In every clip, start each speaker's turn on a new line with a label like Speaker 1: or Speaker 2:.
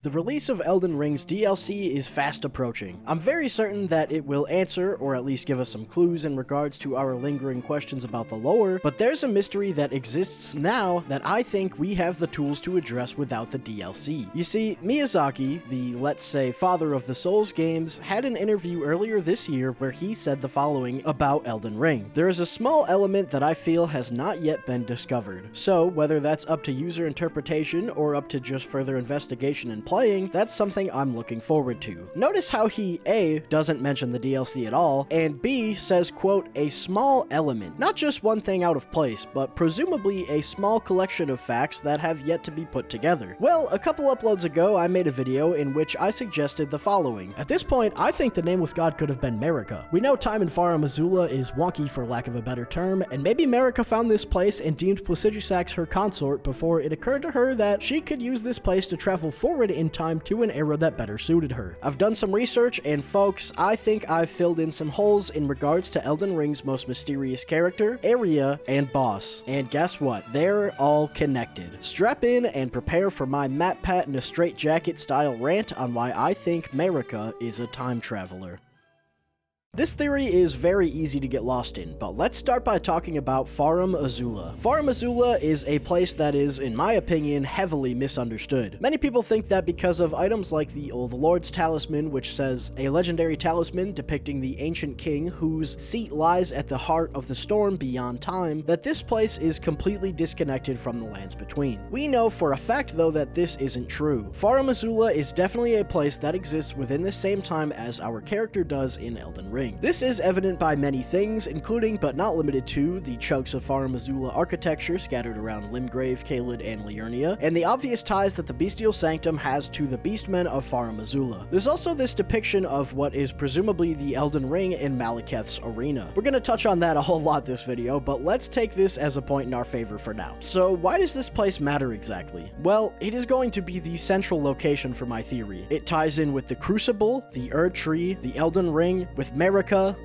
Speaker 1: The release of Elden Ring's DLC is fast approaching. I'm very certain that it will answer, or at least give us some clues in regards to our lingering questions about the lore, but there's a mystery that exists now that I think we have the tools to address without the DLC. You see, Miyazaki, the, let's say, father of the Souls games, had an interview earlier this year where he said the following about Elden Ring. There is a small element that I feel has not yet been discovered. So, whether that's up to user interpretation or up to just further investigation and playing, that's something I'm looking forward to. Notice how he A, doesn't mention the DLC at all, and B, says, quote, a small element. Not just one thing out of place, but presumably a small collection of facts that have yet to be put together. Well, a couple uploads ago, I made a video in which I suggested the following. At this point, I think the Nameless God could have been Marika. We know time in Farum Azula is wonky for lack of a better term, and maybe Marika found this place and deemed Placidusax her consort before it occurred to her that she could use this place to travel forward in time to an era that better suited her. I've done some research, and folks, I think I've filled in some holes in regards to Elden Ring's most mysterious character, area, and boss. And guess what? They're all connected. Strap in and prepare for my Matt Pat in a straitjacket style rant on why I think Marika is a time traveler. This theory is very easy to get lost in, but let's start by talking about Farum Azula. Farum Azula is a place that is, in my opinion, heavily misunderstood. Many people think that because of items like the Old Lord's Talisman, which says, a legendary talisman depicting the ancient king whose seat lies at the heart of the storm beyond time, that this place is completely disconnected from the lands between. We know for a fact, though, that this isn't true. Farum Azula is definitely a place that exists within the same time as our character does in Elden Ring. This is evident by many things, including but not limited to the chunks of Farum Azula architecture scattered around Limgrave, Caelid, and Liurnia, and the obvious ties that the Bestial Sanctum has to the Beastmen of Farum Azula. There's also this depiction of what is presumably the Elden Ring in Malekith's arena. We're gonna touch on that a whole lot this video, but let's take this as a point in our favor for now. So why does this place matter exactly? Well, it is going to be the central location for my theory. It ties in with the Crucible, the Erdtree, the Elden Ring, with Marika,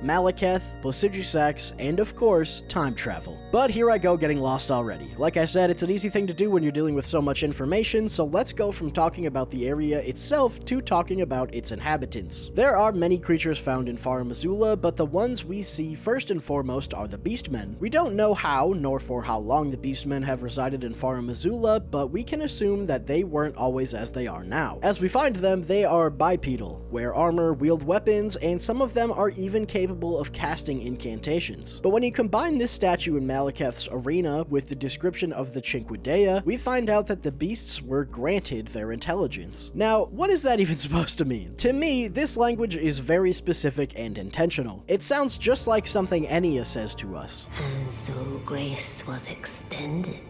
Speaker 1: Malekith, Placidusax, and of course, time travel. But here I go getting lost already. Like I said, it's an easy thing to do when you're dealing with so much information, so let's go from talking about the area itself to talking about its inhabitants. There are many creatures found in Farum Azula, but the ones we see first and foremost are the Beastmen. We don't know how, nor for how long the Beastmen have resided in Farum Azula, but we can assume that they weren't always as they are now. As we find them, they are bipedal, wear armor, wield weapons, and some of them are even capable of casting incantations. But when you combine this statue in Malekith's arena with the description of the Cinquedea, we find out that the beasts were granted their intelligence. Now, what is that even supposed to mean? To me, this language is very specific and intentional. It sounds just like something Enya says to us.
Speaker 2: And so grace was extended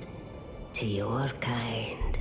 Speaker 2: to your kind,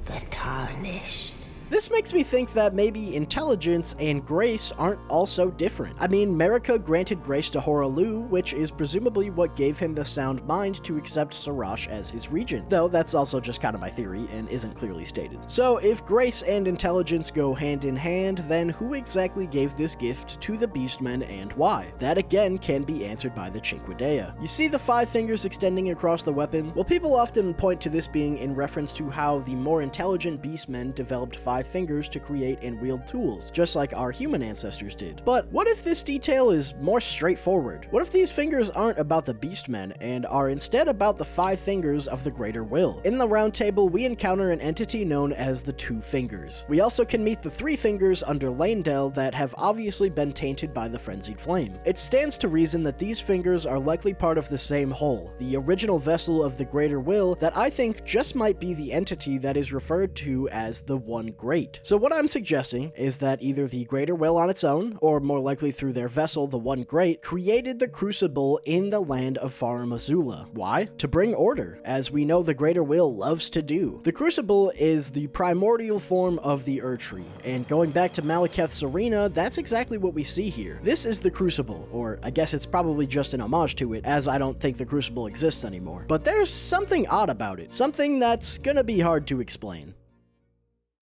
Speaker 2: the tarnished.
Speaker 1: This makes me think that maybe intelligence and grace aren't all so different. I mean, Marika granted grace to Hoarah, which is presumably what gave him the sound mind to accept Sarash as his regent, though that's also just kind of my theory and isn't clearly stated. So if grace and intelligence go hand in hand, then who exactly gave this gift to the Beastmen and why? That again can be answered by the Cinquedea. You see the 5 fingers extending across the weapon? Well, people often point to this being in reference to how the more intelligent Beastmen developed 5 fingers to create and wield tools, just like our human ancestors did. But what if this detail is more straightforward? What if these fingers aren't about the Beastmen and are instead about the 5 fingers of the Greater Will? In the Round Table, we encounter an entity known as the 2 Fingers. We also can meet the 3 fingers under Leyndell that have obviously been tainted by the Frenzied Flame. It stands to reason that these fingers are likely part of the same whole, the original vessel of the Greater Will that I think just might be the entity that is referred to as the One Great. So what I'm suggesting is that either the Greater Will on its own, or more likely through their vessel, the One Great, created the Crucible in the land of Farum Azula. Why? To bring order, as we know the Greater Will loves to do. The Crucible is the primordial form of the Erdtree, and going back to Malekith's arena, that's exactly what we see here. This is the Crucible, or I guess it's probably just an homage to it, as I don't think the Crucible exists anymore. But there's something odd about it, something that's gonna be hard to explain.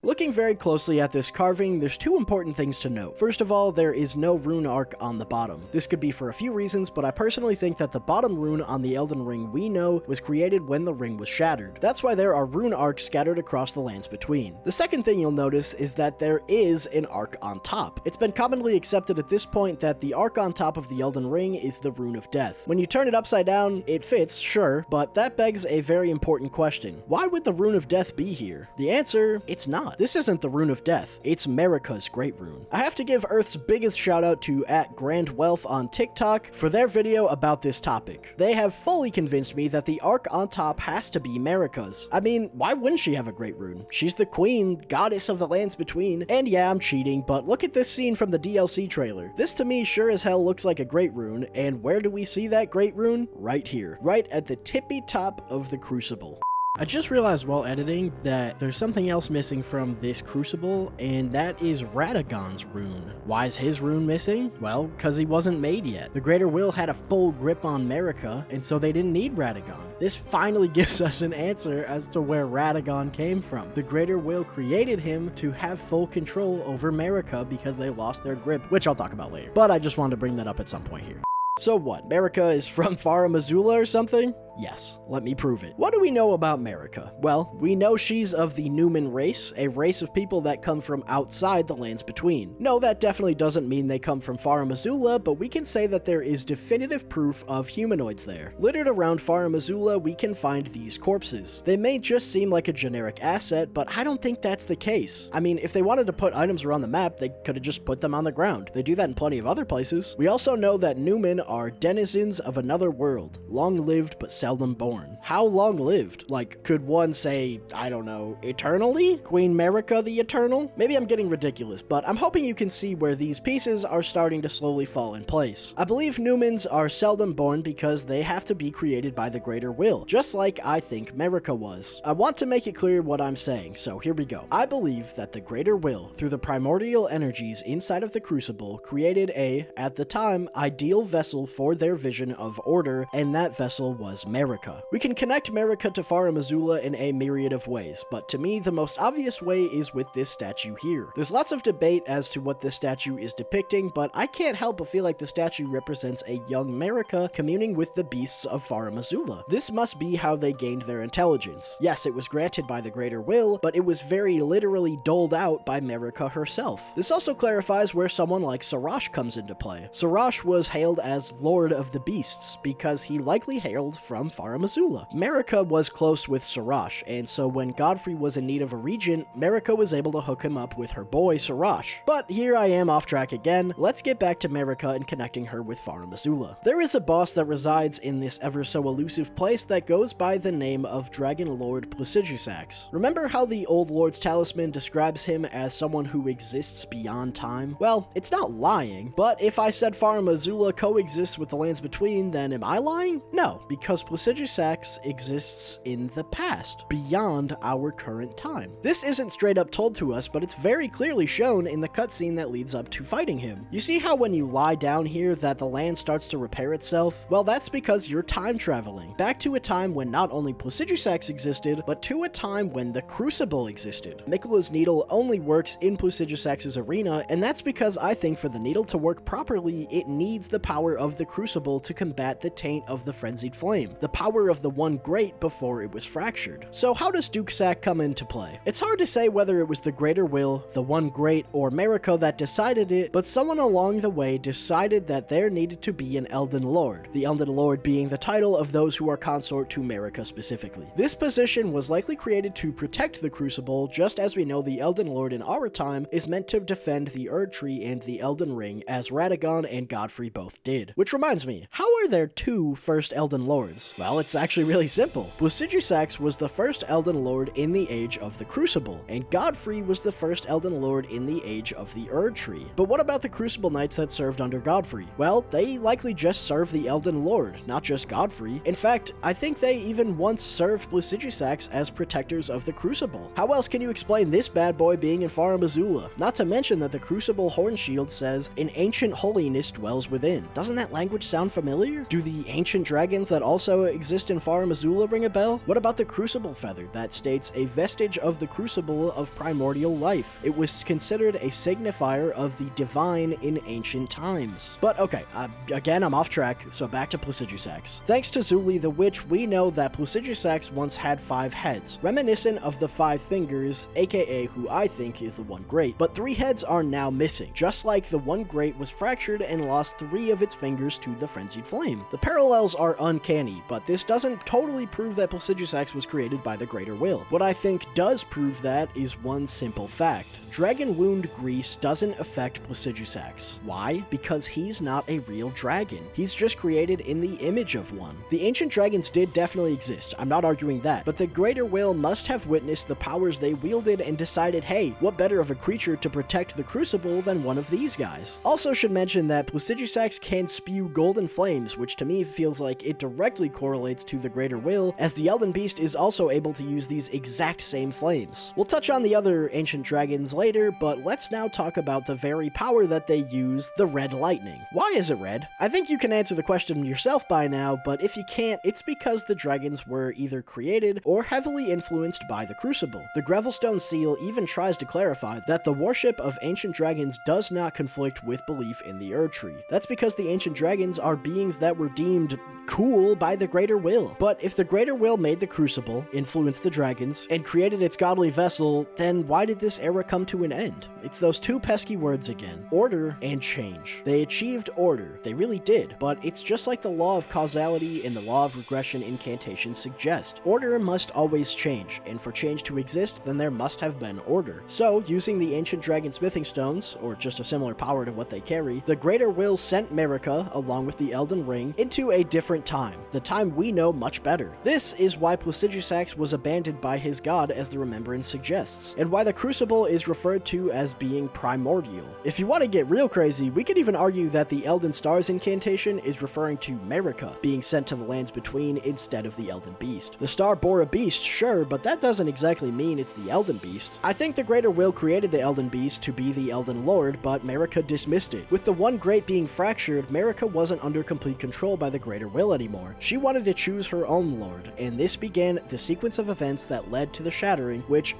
Speaker 1: Looking very closely at this carving, there's two important things to note. First of all, there is no rune arc on the bottom. This could be for a few reasons, but I personally think that the bottom rune on the Elden Ring we know was created when the ring was shattered. That's why there are rune arcs scattered across the lands between. The second thing you'll notice is that there is an arc on top. It's been commonly accepted at this point that the arc on top of the Elden Ring is the Rune of Death. When you turn it upside down, it fits, sure, but that begs a very important question. Why would the Rune of Death be here? The answer, it's not. This isn't the Rune of Death, it's Marika's Great Rune. I have to give Earth's biggest shout out to @GrandWealth on TikTok for their video about this topic. They have fully convinced me that the arc on top has to be Marika's. I mean, why wouldn't she have a Great Rune? She's the queen, goddess of the lands between, and yeah, I'm cheating, but look at this scene from the DLC trailer. This to me sure as hell looks like a Great Rune, and where do we see that Great Rune? Right here, right at the tippy top of the Crucible. I just realized while editing that there's something else missing from this Crucible, and that is Radagon's rune. Why is his rune missing? Well, because he wasn't made yet. The Greater Will had a full grip on Marika, and so they didn't need Radagon. This finally gives us an answer as to where Radagon came from. The Greater Will created him to have full control over Marika because they lost their grip, which I'll talk about later. But I just wanted to bring that up at some point here. So what, Marika is from Farum Azula or something? Yes, let me prove it. What do we know about Marika? Well, we know she's of the Numen race, a race of people that come from outside the lands between. No, that definitely doesn't mean they come from Farum Azula, but we can say that there is definitive proof of humanoids there. Littered around Farum Azula, we can find these corpses. They may just seem like a generic asset, but I don't think that's the case. I mean, if they wanted to put items around the map, they could have just put them on the ground. They do that in plenty of other places. We also know that Numen are denizens of another world, long-lived but seldom born. How long-lived? Like, could one say, I don't know, eternally? Queen Marika the Eternal? Maybe I'm getting ridiculous, but I'm hoping you can see where these pieces are starting to slowly fall in place. I believe Numens are seldom born because they have to be created by the Greater Will, just like I think Marika was. I want to make it clear what I'm saying, so here we go. I believe that the Greater Will, through the primordial energies inside of the Crucible, created a, at the time, ideal vessel for their vision of order, and that vessel was Marika. We can connect Marika to Farum Azula in a myriad of ways, but to me, the most obvious way is with this statue here. There's lots of debate as to what this statue is depicting, but I can't help but feel like the statue represents a young Marika communing with the beasts of Farum Azula. This must be how they gained their intelligence. Yes, it was granted by the Greater Will, but it was very literally doled out by Marika herself. This also clarifies where someone like Sarash comes into play. Sarash was hailed as Lord of the Beasts because he likely hailed from Farum Azula. Marika was close with Sarash, and so when Godfrey was in need of a regent, Marika was able to hook him up with her boy Sarash. But here I am off track again. Let's get back to Marika and connecting her with Farum Azula. There is a boss that resides in this ever so elusive place that goes by the name of Dragon Lord Placidusax. Remember how the Old Lord's Talisman describes him as someone who exists beyond time? Well, it's not lying, but if I said Farum Azula coexists with the lands between, then am I lying? No, because Placidusax exists in the past, beyond our current time. This isn't straight up told to us, but it's very clearly shown in the cutscene that leads up to fighting him. You see how when you lie down here that the land starts to repair itself? Well, that's because you're time traveling, back to a time when not only Placidusax existed, but to a time when the Crucible existed. Mikola's needle only works in Placidusax's arena, and that's because I think for the needle to work properly, it needs the power of the Crucible to combat the taint of the Frenzied Flame, the power of the One Great before it was fractured. So how does Dukesack come into play? It's hard to say whether it was the Greater Will, the One Great, or Marika that decided it, but someone along the way decided that there needed to be an Elden Lord, the Elden Lord being the title of those who are consort to Marika specifically. This position was likely created to protect the Crucible, just as we know the Elden Lord in our time is meant to defend the Erdtree and the Elden Ring, as Radagon and Godfrey both did. Which reminds me, how are there two first Elden Lords? Well, it's actually really simple. Placidusax was the first Elden Lord in the Age of the Crucible, and Godfrey was the first Elden Lord in the Age of the Erdtree. But what about the Crucible Knights that served under Godfrey? Well, they likely just served the Elden Lord, not just Godfrey. In fact, I think they even once served Placidusax as protectors of the Crucible. How else can you explain this bad boy being in Farum Azula? Not to mention that the Crucible horn shield says, "An ancient holiness dwells within." Doesn't that language sound familiar? Do the ancient dragons that also also exist in Farum Azula ring a bell? What about the Crucible Feather that states a vestige of the crucible of primordial life? It was considered a signifier of the divine in ancient times. But okay, again, I'm off track, so back to Placidusax. Thanks to Zuli the Witch, we know that Placidusax once had 5 heads, reminiscent of the 5 fingers, aka who I think is the One Great, but 3 heads are now missing, just like the One Great was fractured and lost 3 of its fingers to the Frenzied Flame. The parallels are uncanny, but this doesn't totally prove that Placidusax was created by the Greater Will. What I think does prove that is one simple fact. Dragon Wound Grease doesn't affect Placidusax. Why? Because he's not a real dragon. He's just created in the image of one. The ancient dragons did definitely exist, I'm not arguing that, but the Greater Will must have witnessed the powers they wielded and decided, hey, what better of a creature to protect the Crucible than one of these guys? Also should mention that Placidusax can spew golden flames, which to me feels like it directly correlates to the Greater Will, as the Elden Beast is also able to use these exact same flames. We'll touch on the other ancient dragons later, but let's now talk about the very power that they use, the Red Lightning. Why is it red? I think you can answer the question yourself by now, but if you can't, it's because the dragons were either created or heavily influenced by the Crucible. The Gravelstone Seal even tries to clarify that the worship of ancient dragons does not conflict with belief in the Erdtree. That's because the ancient dragons are beings that were deemed cool by the Greater Will. But if the Greater Will made the Crucible, influenced the dragons, and created its godly vessel, then why did this era come to an end? It's those 2 pesky words again, order and change. They achieved order, they really did, but it's just like the law of causality and the law of regression incantations suggest. Order must always change, and for change to exist, then there must have been order. So, using the ancient dragon smithing stones, or just a similar power to what they carry, the Greater Will sent Marika, along with the Elden Ring, into a different time, the time we know much better. This is why Placidusax was abandoned by his god, as the Remembrance suggests, and why the Crucible is referred to as being primordial. If you want to get real crazy, we could even argue that the Elden Stars incantation is referring to Marika being sent to the lands between instead of the Elden Beast. The star bore a beast, sure, but that doesn't exactly mean it's the Elden Beast. I think the Greater Will created the Elden Beast to be the Elden Lord, but Marika dismissed it. With the One Great being fractured, Marika wasn't under complete control by the Greater Will anymore. She wanted to choose her own lord, and this began the sequence of events that led to the Shattering, which,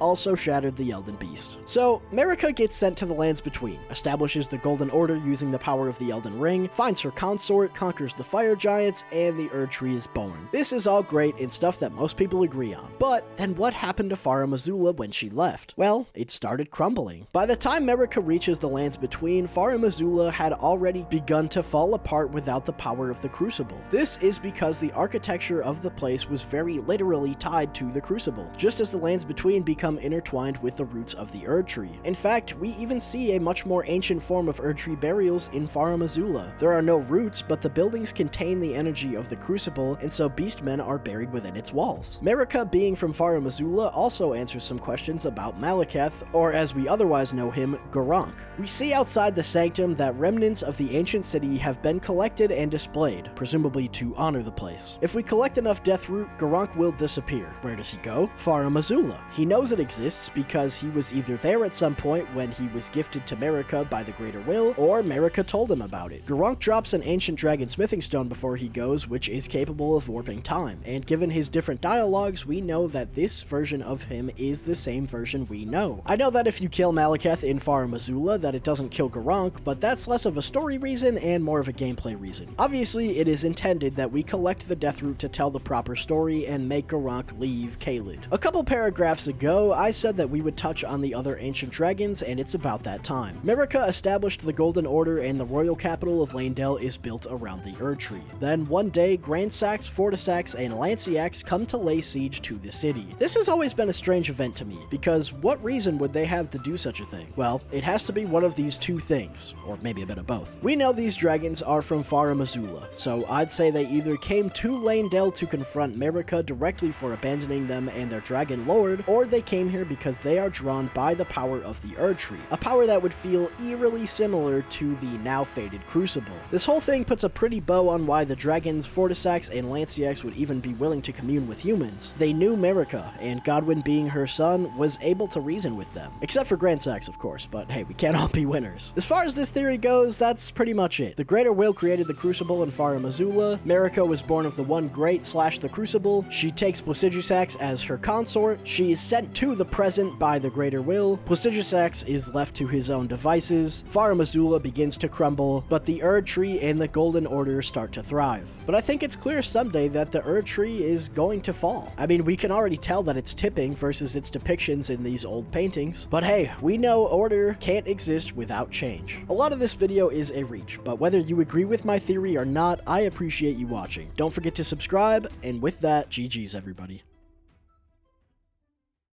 Speaker 1: also shattered the Elden Beast. So, Marika gets sent to the lands between, establishes the Golden Order using the power of the Elden Ring, finds her consort, conquers the Fire Giants, and the Erdtree is born. This is all great and stuff that most people agree on. But then what happened to Farum Azula when she left? Well, it started crumbling. By the time Marika reaches the lands between, Farum Azula had already begun to fall apart without the power of the Crucible. This is because the architecture of the place was very literally tied to the Crucible, just as the lands between become intertwined with the roots of the Erdtree. In fact, we even see a much more ancient form of Erdtree burials in Farum Azula. There are no roots, but the buildings contain the energy of the Crucible, and so beastmen are buried within its walls. Marika, being from Farum Azula, also answers some questions about Malekith, or as we otherwise know him, Gurranq. We see outside the sanctum that remnants of the ancient city have been collected and displayed, presumably to honor the place. If we collect enough Deathroot, Gurranq will disappear. Where does he go? Farum Azula. He knows it exists because he was either there at some point when he was gifted to Marika by the Greater Will, or Marika told him about it. Gurranq drops an ancient dragon smithing stone before he goes, which is capable of warping time, and given his different dialogues, we know that this version of him is the same version we know. I know that if you kill Malekith in Farum Azula, that it doesn't kill Gurranq, but that's less of a story reason and more of a gameplay reason. Obviously, it is intended that we collect the Deathroot to tell the proper story and make Gurranq leave Caelid. A couple paragraphs ago, I said that we would touch on the other ancient dragons, and it's about that time. Marika established the Golden Order, and the royal capital of Leyndell is built around the Erdtree. Then one day, Grandsax, Fortisax, and Lanciax come to lay siege to the city. This has always been a strange event to me, because what reason would they have to do such a thing? Well, it has to be one of these 2 things, or maybe a bit of both. We know these dragons are from Farum Azula, so I'd say they either came to Leyndell to confront Marika directly for abandoning them and their dragon lord, or they came here because they are drawn by the power of the Erdtree, a power that would feel eerily similar to the now faded Crucible. This whole thing puts a pretty bow on why the dragons Fortisax and Lanciax would even be willing to commune with humans. They knew Marika, and Godwyn, being her son, was able to reason with them. Except for Grandsax, of course, but hey, we can't all be winners. As far as this theory goes, that's pretty much it. The Greater Will created the Crucible in Farum Azula, Marika Marika was born of the One Great / the Crucible. She takes Placidusax as her consort. She is sent to the present by the Greater Will. Placidusax is left to his own devices. Farum Azula begins to crumble, but the Erdtree and the Golden Order start to thrive. But I think it's clear someday that the Erdtree is going to fall. I mean, we can already tell that it's tipping versus its depictions in these old paintings. But hey, we know order can't exist without change. A lot of this video is a reach, but whether you agree with my theory or not, I appreciate you watching. Don't forget to subscribe, and with that, GG's everybody.